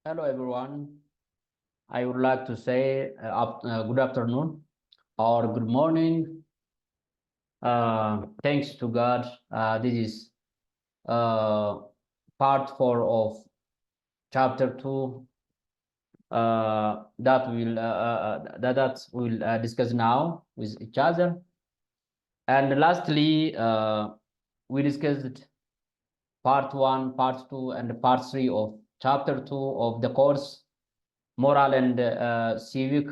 Hello, everyone. I would like to say good afternoon or good morning. Thanks to God. This is uh, part 4 of chapter 2 that we'll discuss now with each other. And lastly, we discussed part 1, part 2, and part 3 of chapter 2 of the course Moral and Civic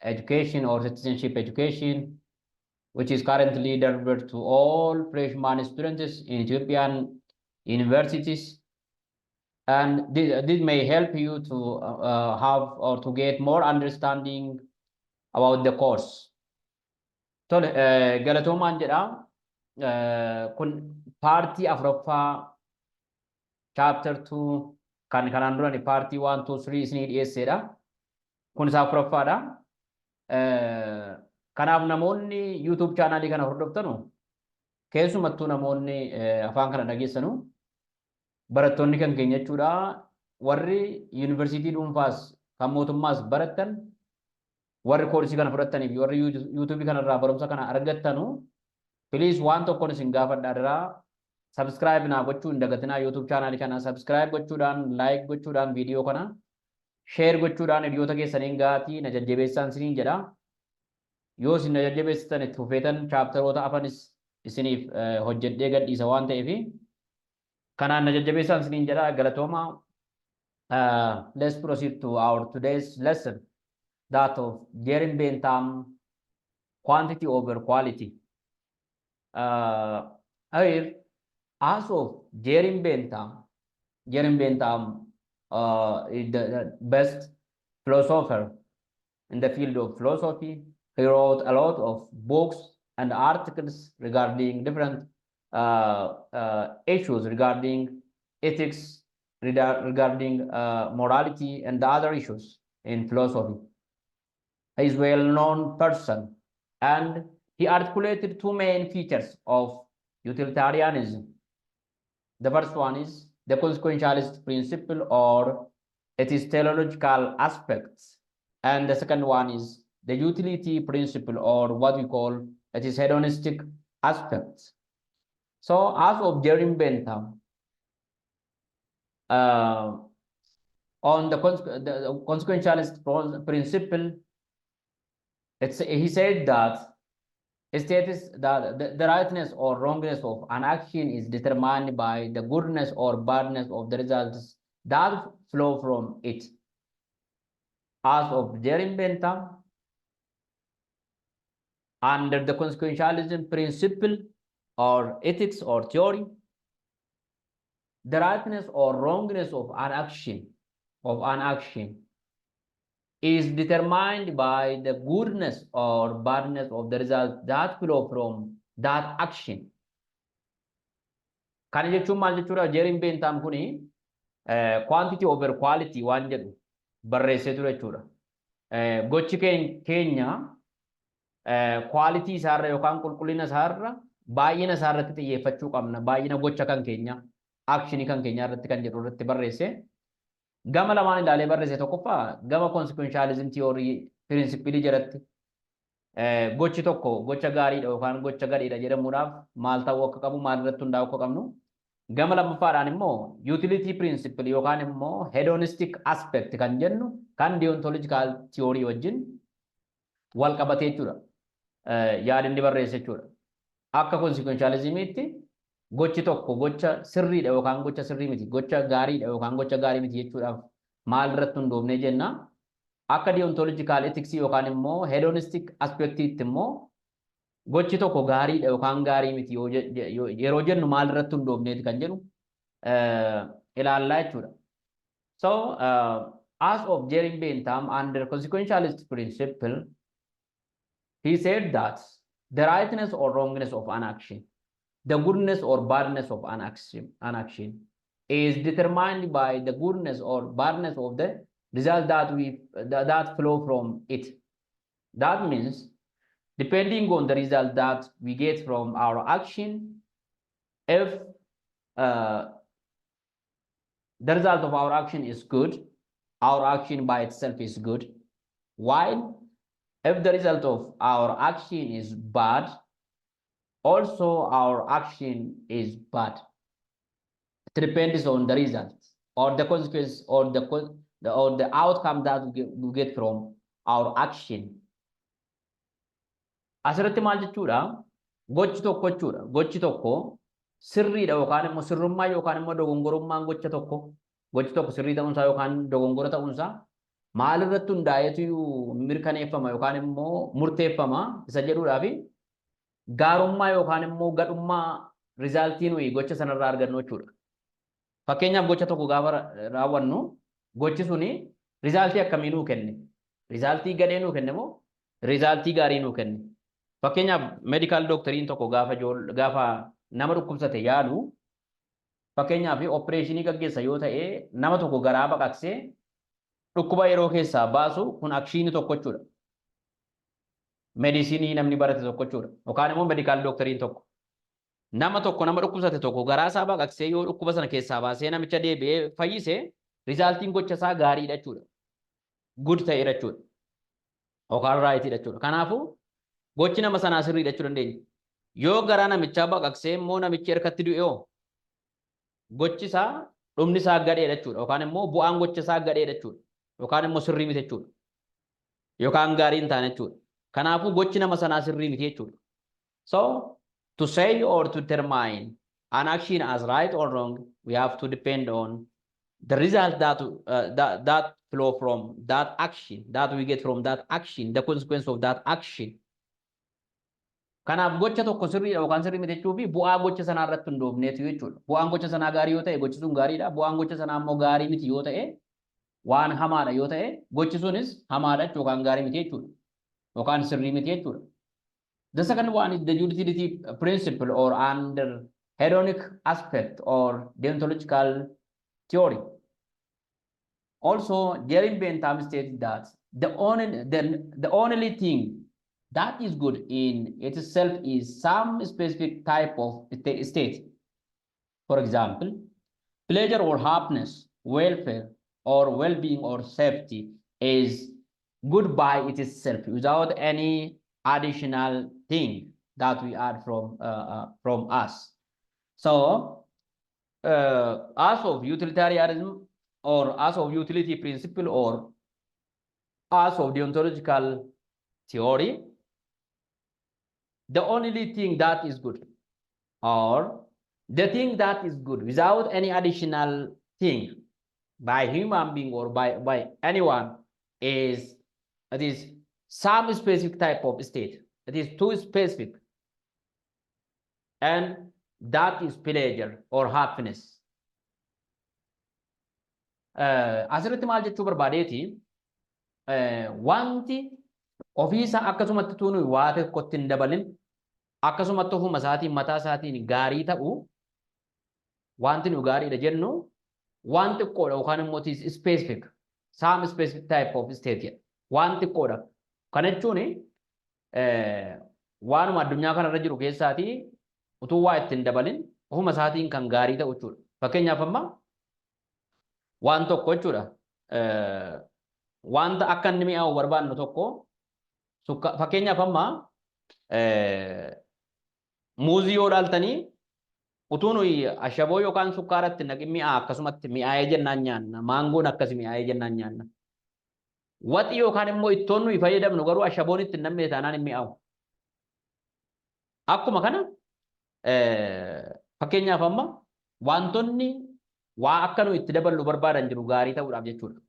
Education or Citizenship Education, which is currently delivered to all freshman students in Ethiopian universities. And this may help you to have or to get more understanding about the course. Tole, galatoomaan jedha. Kun paartii afuraffaa chapter 2 kan kanaan durani paartii 1, 2, 3 isinii dhiyeessedha. Kun isaa afuraffaadha. Kanaaf namoonni YouTube chaanaalii kana hordoftanu keessumattuu namoonni afaan kana dhageessanu barattoonni kan keenya jechuudha. Warri yuunivarsiitii dhuunfaas kan mootummaas barattan warri koorsii kana fudhattanii fi warri YouTube kanarraa barumsa kana argattanu please waan tokkoon isin gaafadhaa subscribe naa gochuu hin dagatinaa. YouTube chaanaalii kana subscribe gochuudhaan like gochuudhaan viidiyoo kana share gochuudhaan hiriyoota keessaniin gaatii na jajjabeessaan isiniin jedha. Yoo isin na jajjabeessitan itti fufeetan chaaptaroota afanis isiniif hojjedhee gadhiisa waan ta'eef kanaan na jajjabeessaan isiniin jedha. Galatooma. Let's proceed to our today's lesson, that of Jerim Bentham, quantity over quality. Here, as of Jerim Bentham is the best philosopher in the field of philosophy. He wrote a lot of books and articles regarding different issues regarding ethics, regarding morality, and the other issues in philosophy. He is a well-known person, and he articulated two main features of utilitarianism. The first one is the consequentialist principle, or its teleological aspects, and the second one is the utility principle, or what we call its hedonistic aspects. So, as of Jerim Bentham, on the consequentialist principle, he said that the rightness or wrongness of an action is determined by the goodness or badness of the results that flow from it. As of Jerim Bentham, under the consequentialism principle or ethics or theory, the rightness or wrongness of an action is determined by the goodness or badness of the results that flow from that action. Kana jechuun maal jechuudha? Jerim Bentham kuni quantity over quality waan jedhu barreessee ture jechuudha. Gochi keenya quality isaarra yookaan qulqullina isaarra baay'ina isaarratti xiyyeeffachuu qabna. Baay'ina gocha kan keenya actionii kan keenya irratti kan jedhu irratti barreesse. Gama lamaan ilaalee barreesse. Tokkoffaa gama consequentialism theory principle jalatti gochi tokko gocha gaariidha yookaan gocha gadhiidha jedhamuudhaaf maal ta'uu akka qabu, maal irratti hundaa'uu akka qabnu. Gama lammaffaadhaan immoo utility principle yookaan immoo hedonistic aspect kan jennu kan deontological theory wajjin wal qabatee jechuudha. Yaadinni barreesse jechuudha. Akka consequentialismiitti gochi tokko gocha sirriidha yookaan gocha sirrii miti, gocha gaariidha yookaan gocha gaarii miti jechuudhaaf maal irratti hundoofnee jenna. Akka deontological ethics yookaan immoo hedonistic aspectiitti immoo gochi tokko gaariidha yookaan gaarii miti yeroo jennu maal irratti hundoofneeti kan jedhu ilaallaa jechuudha. So, as of Jerim Bentham, under consequentialist principle, he said that the rightness or wrongness of an action, the goodness or badness of an action is determined by the goodness or badness of the result that flow from it. That means, depending on the result that we get from our action, if the result of our action is good, our action by itself is good. While if the result of our action is bad, also our action is bad. It depends on the result or the consequence or the outcome that we get from our action. Asirratti maal jechuudha? Gochi tokko jechuudha. Gochi tokko sirriidha yookaan immoo sirrummaa yookaan immoo dogongorummaan gocha tokko. Gochi tokko sirrii ta'uunsaa yookaan dogongora ta'uunsaa maalirratti hundaa'eetu mirkaneeffama yookaan immoo murteeffama isa jedhuudhaafi gaarummaa yookaan immoo gadhummaa rizaaltii nuyi gocha sanarraa argannu jechuudha. Fakkeenyaaf gocha tokko gaafa raawwannu gochi suni rizaaltii akkamii nuu kenne? Rizaaltii gadhee nuu kenne moo rizaaltii gaarii nuu kenne? Fakkeenyaaf medical doctoriin tokko gaafa nama dhukkubsate yaalu fakkeenyaaf opereeshinii gaggeessa yoo ta'e nama tokko garaa baqaqsee dhukkuba yeroo keessaa baasu kun akshiini tokko jechuudha. Medisinii namni barate tokko jechuudha. Yookaan immoo medical doctoriin tokko nama tokko nama dhukkubsate tokko garaa isaa baqaqsee yoo dhukkuba sana keessaa baasee namicha deebi'ee fayyise rizaaltiin gocha isaa gaariidha jechuudha. Good ta'eera jechuudha. Yookaan raayitiidha jechuudha. Kanaafuu gochi nama sanaa sirriidha jechuu dandeenya. Yoo garaa namichaa baqaqsee immoo namichi harkatti du'e gochi isaa dhumni isaa gadheedha jechuudha. Yookaan immoo bu'aan gocha isaa gadheedha jechuudha. Yookaan immoo sirrii miti jechuudha. Yookaan gaarii hin taane jechuudha. Kanaafuu gochi nama sanaa sirrii miti jechuudha. So to say or to determine an action as right or wrong, we have to depend on the result that flow from that action, that we get from that action, the consequence of that action. Kanaaf gocha tokko sirriidha yookaan sirrii miti jechuu fi bu'aa gocha sanaa irratti hundoofneetu jechuudha. Bu'aan gocha sanaa gaarii yoo ta'e gochi sun gaariidha. Bu'aan gocha sanaa immoo gaarii miti yoo ta'e waan hamaadha yoo ta'e gochi sunis hamaadha yookaan gaarii miti jechuudha. Yookaan sirrii miti jechuudha. The second one is the utility principle or under hedonic aspect or deontological theory. Also, Jerry Bentham states that the only thing that is good in itself is some specific type of state. For example, pleasure or happiness, welfare or well-being or safety is good by itself without any additional thing that we add from us. So, as of utilitarianism or as of utility principle or as of deontological theory, the only thing that is good or the thing that is good without any additional thing by human being or by anyone is some specific type of state. It is too specific. And that is pleasure or happiness. Asirratti maal jechuu barbaadeeti wanti ofiisa akkasumatti tuunu waa tokkotti hin dabalin akkasumatti ofuma isaatiin mataa isaatiin gaarii ta'u wanti nu gaariidha jennu waan xiqqoodha yookaan immoo specific some specific type of state waan xiqqoodha. Kana jechuun waanuma addunyaa kanarra jiru keessaatii utuu waa ittiin dabalin ofuma isaatiin kan gaarii ta'u jechuudha. Fakkeenyaaf amma waan tokko jechuudha. Wanta akka inni mi'aawu barbaannu tokko fakkeenyaaf amma muuzii yoo dhaaltanii utuu nuyi ashaboo yookaan sukkaaratti naqin mi'aa akkasumatti mi'aayee jennaan nyaanna. Maangoon akkasi mi'aayee jennaan nyaanna. Waxii yookaan immoo ittoon nuyi fayyadamnu garuu ashaboon itti nam'ee taanaan hin mi'aawu. Akkuma kana fakkeenyaaf amma wantoonni waa akka nuyi itti daballu barbaadan jiru gaarii ta'uudhaaf jechuudha.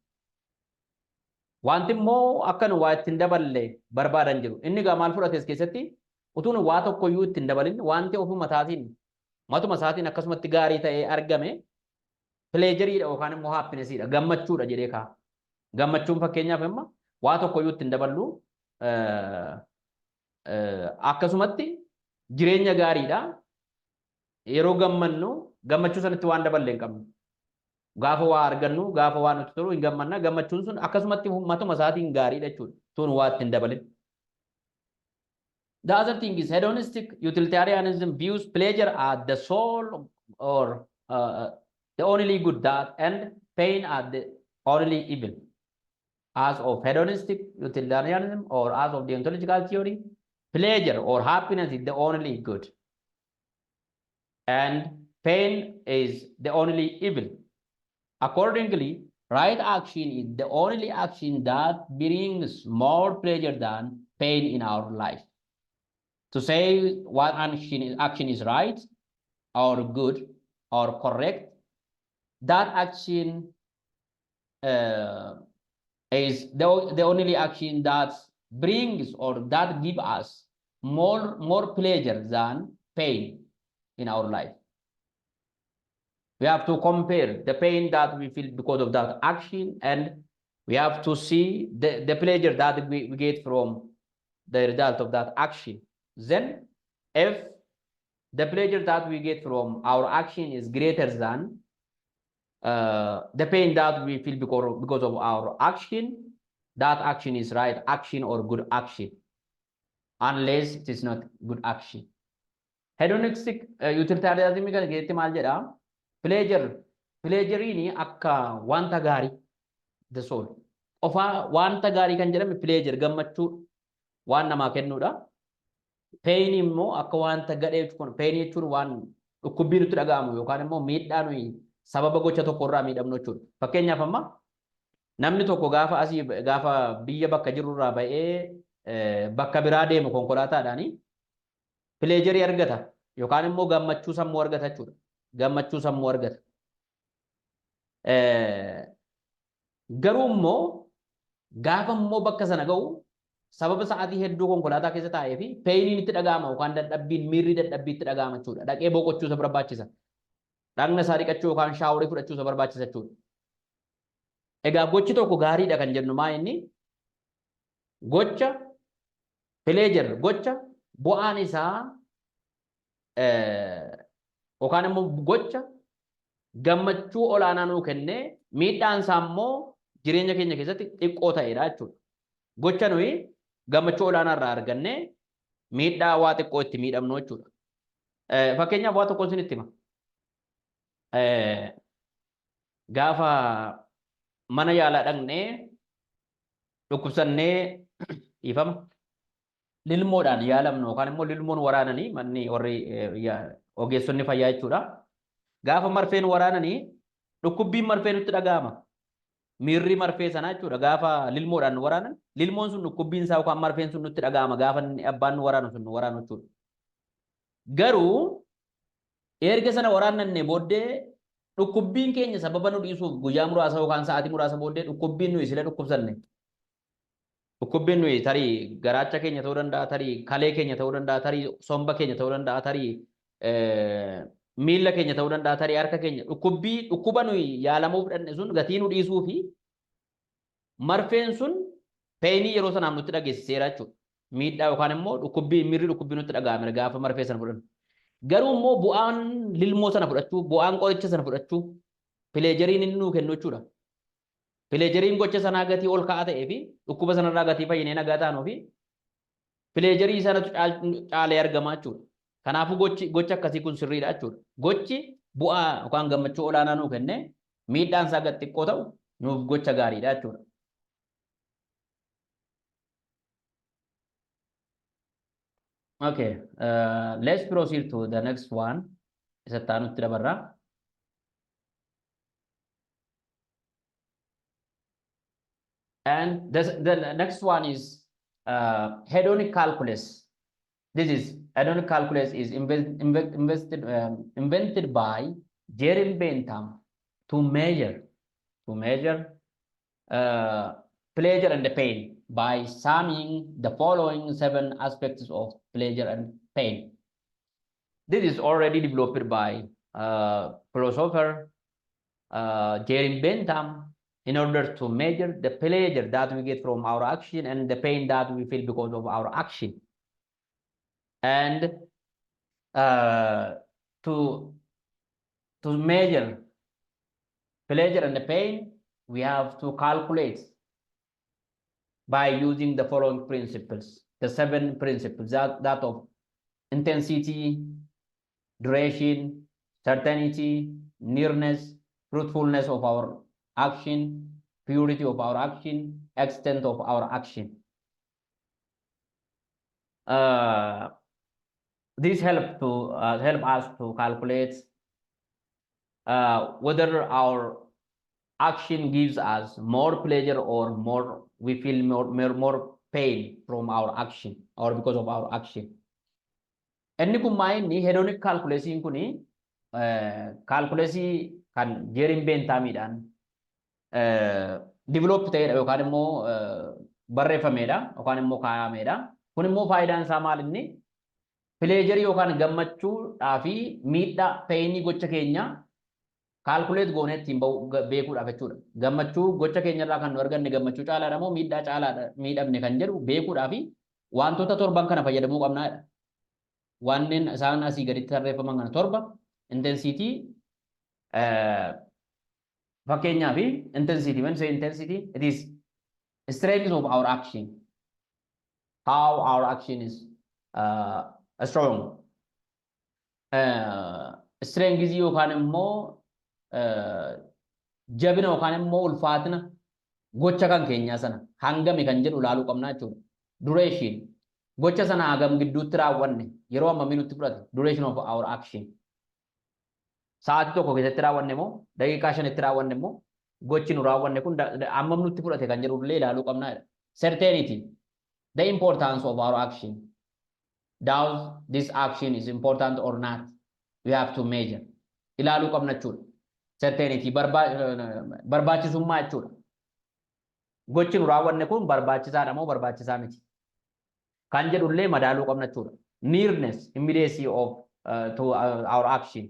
Wanti immoo akka nu waa ittiin daballe barbaadan jiru. Inni gaa maal fudhates keessatti utuun waa tokko iyyuu ittiin dabalin wanti ofuma isaatiin matuma isaatiin akkasumatti gaarii ta'ee argame pleejeriidha yookaan immoo happinessiidha gammachuudha jedhee kaa. Gammachuun fakkeenyaaf amma waa tokko iyyuu ittiin daballu akkasumatti jireenya gaariidha. Yeroo gammannu gammachuu sanatti waan daballe hin qabnu. Gaafa waa argannu gaafa waa nuti tolu hin gammanna gammachuun sun akkasumatti matuma isaatiin gaariidha jechuudha. Tuun waa ittiin dabalin. The other thing is hedonistic utilitarianism views pleasure as the sole or the only good that and pain as the only evil. as of hedonistic utilitarianism or as of the ontological theory, pleasure or happiness is the only good. And pain is the only evil. Accordingly, right action is the only action that brings more pleasure than pain in our life. To say what action is right or good or correct, that action is the only action that brings or that gives us more pleasure than pain in our life. We have to compare the pain that we feel because of that action, and we have to see the pleasure that we get from the result of that action. Then, if the pleasure that we get from our action is greater than the pain that we feel because of our action, that action is right action or good action, unless it is not good action. Hedonistic utilitarianism kan keessatti maal jedha? Pleasure'n akka wanta gaarii the soul. Ofaa wanta gaarii kan jedhame pleasure gammachuu waan namaa kennuudha. Pain immoo akka wanta gadhee jechuun pain jechuun waan dhukkubbii nutti dhaga'amu yookaan immoo miidhaa nuyi sababa gocha tokko irraa miidhamnu jechuudha. Fakkeenyaaf amma namni tokko gaafa biyya bakka jirurraa ba'ee bakka biraa deemu konkolaataadhaani pleasurii argata yookaan immoo gammachuu sammuu argata jechuudha. Gammachuu sammuu argata. Garuu immoo gaafa immoo bakka sana ga'u sababa sa'aatii hedduu konkolaataa keessa taa'ee fi peeyiniin itti dhaga'ama yookaan dadhabbiin miirri dadhabbii itti dhaga'ama jechuudha. Dhaqee boqochuu isa barbaachisa. Dhagna isaa dhiqachuu yookaan shaaworii fudhachuu isa barbaachisa jechuudha. Egaa gochi tokko gaariidha kan jennu maa inni gocha pleasure gocha bu'aan isaa yookaan immoo gocha gammachuu olaanaa nuu kennee miidhaan isaa immoo jireenya keenya keessatti xiqqoo ta'edha jechuudha. Gocha nuyi gammachuu olaanaa irraa argannee miidhaa waa xiqqoo itti miidhamnu jechuudha. Fakkeenyaaf waa tokko isinitti hima. Gaafa mana yaalaa dhaqnee dhukkubsannee dhiifama lilmoodhaan yaalamnu yookaan immoo lilmoon waraananii manni warri ogeessonni fayyaa jechuudha. Gaafa marfeen waraananii dhukkubbiin marfee nutti dhaga'ama. Miirri marfee sanaa jechuudha. Gaafa lilmoodhaan waraanan lilmoon sun dhukkubbiin isaa yookaan marfeen sun nutti dhaga'ama gaafa abbaan waraanu sun waraanu jechuudha. Garuu erga sana waraannannee booddee dhukkubbiin keenya sababa nu dhiisuuf guyyaa muraasa yookaan sa'aatii muraasa booddee dhukkubbiin nuyi sila dhukkubsanne. Dhukkubbiin nuyi tarii garaacha keenya ta'uu danda'a, tarii kalee keenya ta'uu danda'a, tarii somba keenya ta'uu danda'a, tarii miilla keenya ta'uu danda'a, tarii harka keenya dhukkuba nuyi yaalamuu fudhanne sun gatii nu dhiisuu fi marfeen sun peenii yeroo sanaan nutti dhageessiseera jechuudha. Miidhaa yookaan immoo miirri dhukkubbii nutti dhaga'ame gaafa marfee sana fudhannu. Garuu immoo bu'aan lilmoo sana fudhachuu, bu'aan qoricha sana fudhachuu, pileejeriin inni nuu kennu jechuudha. Pileejeriin gocha sanaa gatii ol ka'aa ta'ee fi dhukkuba sanarraa gatii fayyinee nagaa taanuu fi pileejerii sanatu caalee argamaa jechuudha. Kanaafuu gocha akkasii kun sirriidha jechuudha. Gochi bu'aa yookaan gammachuu olaanaa nuu kennee miidhaan isaa gad xiqqoo ta'u nuuf gocha gaariidha jechuudha. Okay, let's proceed to the next one. Isa taanutti dabarra. And the next one is hedonic calculus. This is hedonic calculus is invented by Jeremy Bentham to measure pleasure and the pain by summing the following 7 aspects of pleasure and pain. This is already developed by philosopher Jeremy Bentham in order to measure the pleasure that we get from our action and the pain that we feel because of our action. And to measure pleasure and the pain, we have to calculate by using the following principles, the 7 principles that of intensity, duration, certainty, nearness, truthfulness of our action, purity of our action, extent of our action. This help us to calculate whether our action gives us more pleasure or we feel more pain from our action or because of our action. Inni kun maayinni hedonic calculation kuni calculation kan jeerin beentaamiidhaan develop ta'edha yookaan immoo barreeffameedha yookaan immoo kaa'ameedha. Kun immoo faayidaan isaa maal inni pleasure yookaan gammachuudhaa fi miidhaa painii gocha keenya calculate goonee ittiin beekuudhaaf jechuudha. Gammachuu gocha keenyarraa kan nu arganne gammachuu caalaadha moo miidhaa caalaadha miidhamne kan jedhu beekuudhaa fi wantoota torban kana fayyadamuu qabnaadha. Wanneen isaan asii gaditti tarreeffaman kana torba intensity fakkeenyaa fi intensity when say intensity it is strength of our action, how our action is strong. Strength yookaan immoo jabina yookaan immoo ulfaatina gocha kan keenyaa sana hangami kan jedhu ilaaluu qabna jechuudha. Duration gocha sana hagam gidduutti raawwanne yeroo hammamii nutti fudhate duration of our action. Sa'aatii tokko keessatti raawwanne moo daqiiqaa shanitti raawwanne moo gochi nu raawwanne kun hammam nutti fudhate kan jedhu illee ilaaluu qabna. Certainty, the importance of our action. Does this action is important or not? We have to measure. Ilaaluu qabna jechuudha. Certainty barbaachisummaa jechuudha. Gochi nu raawwanne kun barbaachisaadha moo barbaachisaa miti kan jedhu illee madaaluu qabna jechuudha. Nearness, immediacy of to our action.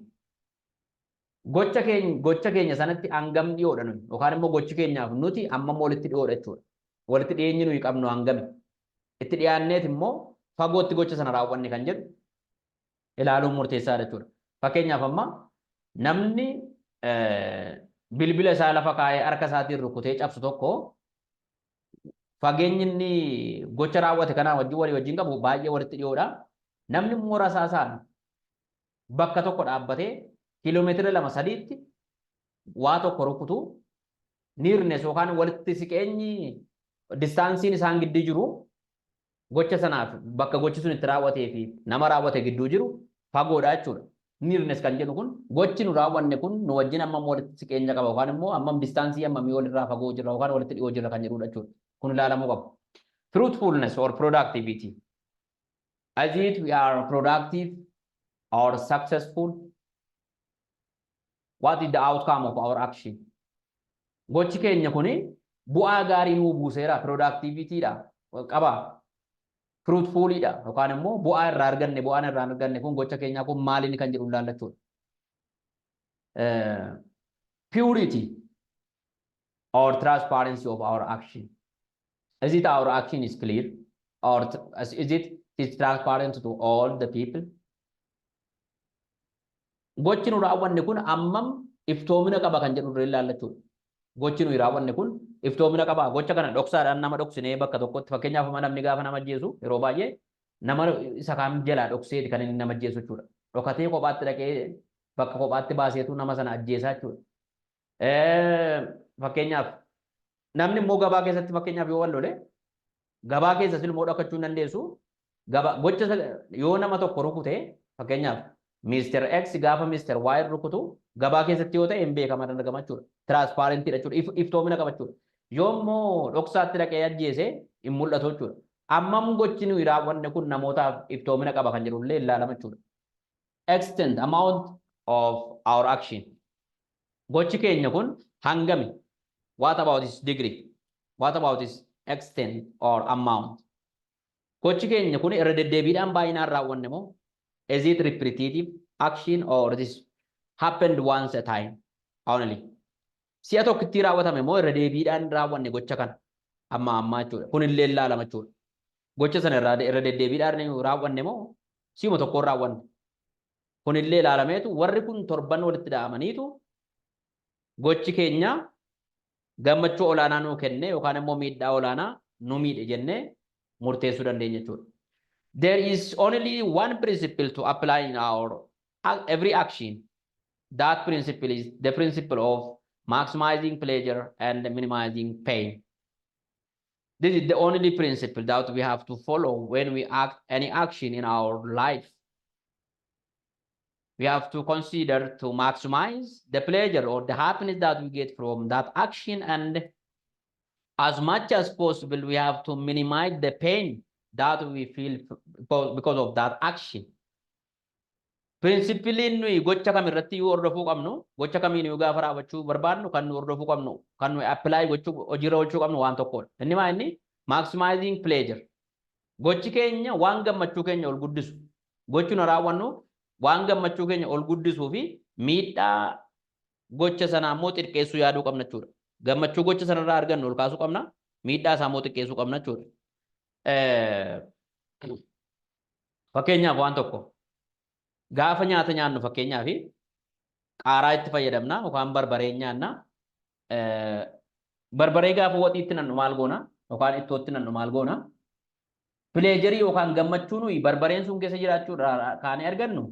Gocha keenya sanatti hangam dhiyoodha nuyi yookaan immoo gochi keenyaaf nuti hammam walitti dhiyoodha jechuudha. Walitti dhiyeenyi nuyi qabnu hangami. Itti dhiyaanneet immoo fagootti gocha sana raawwanne kan jedhu ilaaluun murteessaadha jechuudha. Fakkeenyaaf amma namni bilbila isaa lafa kaayee harka isaatiin rukutee cabsu tokko fageenyi inni gocha raawwate kanaa wajjin qabu baay'ee walitti dhiyoodha. Namni moora isaa bakka tokko dhaabbatee kiiloomeetira 2-3tti waa tokko rukutu nearness yookaan walitti siqeenyi distaansiin isaan gidduu jiru gocha sanaaf bakka gochi sun itti raawwatee fi nama raawwate gidduu jiru fagoodha jechuudha. Nearness kan jedhu kun gochi nu raawwanne kun nu wajjin hammam walitti siqeenya qaba yookaan immoo hammam distaansii hammamii walirraa fagoo jirra yookaan walitti dhiyoo jirra kan jedhudha jechuudha. Kun ilaalamuu qaba. Fruitfulness or productivity. As it we are productive or successful, what is the outcome of our action? Gochi keenya kuni bu'aa gaarii nuu buuseera productivity dha qaba. Fruitful dha yookaan immoo bu'aa irraa arganne kun gocha keenyaa kun maaliin kan jedhu ilaallachuudha. Purity or transparency of our action. Is it our action is clear or is it transparent to all the people? Gochi nu raawwanne kun ammam iftoomina qaba kan jedhu ilaallachuudha. Gochi nu raawwanne kun iftoomina qaba. Gocha kana dhoksaadhaan nama dhoksinee bakka tokkotti fakkeenyaaf namni gaafa nama ajjeesu yeroo baay'ee nama isa kaan jalaa dhokseeti kan inni nama ajjeesu jechuudha. Dhokatee kophaatti dhaqee bakka kophaatti baaseetu nama sana ajjeesaa jechuudha. Fakkeenyaaf namni immoo gabaa keessatti fakkeenyaaf yoo wal lole gabaa keessa silmoo dhokachuu hin dandeessu. Gocha yoo nama tokko rukute fakkeenyaaf Mr. X gaafa Mr. Y rukutu gabaa keessatti yoo ta'e hin beekama dandagama jechuudha. Transparent dha jechuudha. Iftoomina qaba jechuudha. Yoo immoo dhoksaatti dhaqee ajjeese hin mul'atu jechuudha. Ammam gochi nuyi raawwanne kun namootaaf iftoomina qaba kan jedhu illee ilaalama jechuudha. Extent amount of our action. Gochi keenya kun hangami? What about its degree? What about its extent or amount? Gochi keenya kun irra deddeebiidhaan baay'inaan raawwanne moo? Is it repetitive action or this happened once a time only? Si'a tokkotti raawwatame moo irra deebiidhaan raawwanne gocha kana amma jechuudha. Kun illee ilaalama jechuudha. Gocha sana irra deddeebiidhaan raawwanne moo si'uma tokkoon raawwanne. Kun illee ilaalameetu warri kun torban walitti dha'amaniitu gochi keenya gammachuu olaanaa nuu kenne yookaan immoo miidhaa olaanaa nu miidhe jennee murteessuu dandeenya jechuudha. There is only one principle to apply in our every action. That principle is the principle of maximizing pleasure and minimizing pain. This is the only principle that we have to follow when we act any action in our life. We have to consider to maximize the pleasure or the happiness that we get from that action, and as much as possible, we have to minimize the pain that we feel because of that action. Principally nuyi gocha kamirratti yoo hordofuu qabnu, gocha kamiin yoo gaafa raawwachuu barbaadnu kan nu hordofuu qabnu, kan nu apply gochuu hojiirra oolchuu qabnu waan tokkodha. Inni maa inni maximizing pleasure. Gochi keenya waan gammachuu keenya ol guddisu. Gochi nu raawwannu waan gammachuu keenya ol guddisuu fi miidhaa gocha sanaa immoo xiqqeessuu yaaduu qabna jechuudha. Gammachuu gocha sanarraa argannu ol kaasuu qabna, miidhaa isaa immoo xiqqeessuu qabna jechuudha. Fakkeenyaaf waan tokko gaafa nyaata nyaannu fakkeenyaaf qaaraa itti fayyadamna yookaan barbaree nyaanna. Barbaree gaafa waxiitti nannu maal goona yookaan ittootti nannu maal goona? Pileejarii yookaan gammachuu nuyi barbareen sun keessa jiraachuudha kaanee argannu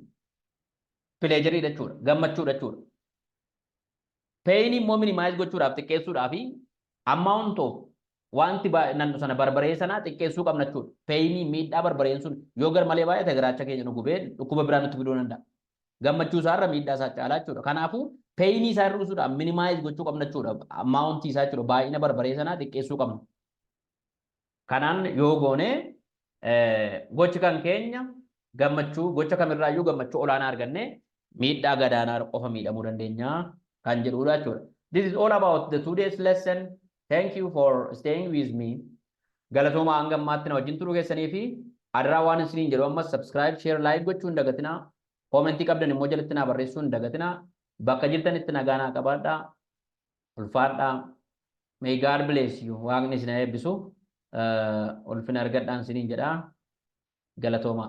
pileejarii jechuudha, gammachuu jechuudha. Payini immoo minimize gochuudhaaf xiqqeessuudhaaf amount of wanti nannu sana barbaree sana xiqqeessuu qabna jechuudha. Payini miidhaa barbareen sun yoo gar malee baay'ate garaacha keenya nu gubee dhukkuba biraa nutti fiduu danda'a. Gammachuu isaarra miidhaa isaa caalaa jechuudha. Kanaafuu payini isaa hir'isuudhaaf minimize gochuu qabna jechuudha. Amount isaa jechuudha baay'ina barbaree sanaa xiqqeessuu qabna. Kanaan yoo goone gochi kan keenya gammachuu gocha kamirraayyuu gammachuu olaanaa arganne miidhaa gadaanaa qofa miidhamuu dandeenya kan jedhudha jechuudha. This is all about the today's lesson. Thank you for staying with me. Galatooma hanga ammaatti na wajjin turuu keessanii fi adaraa waan isiniin jedhu ammas subscribe, share, like gochuu hin dagatinaa. Commentii qabdan immoo jalatti naa barreessuu hin dagatinaa. Bakka jirtanitti nagaa naa qabaadhaa. Ulfaadhaa. May God bless you. Waaqni isin eebbisu. Ulfina argadhaan isiniin jedhaa. Galatooma.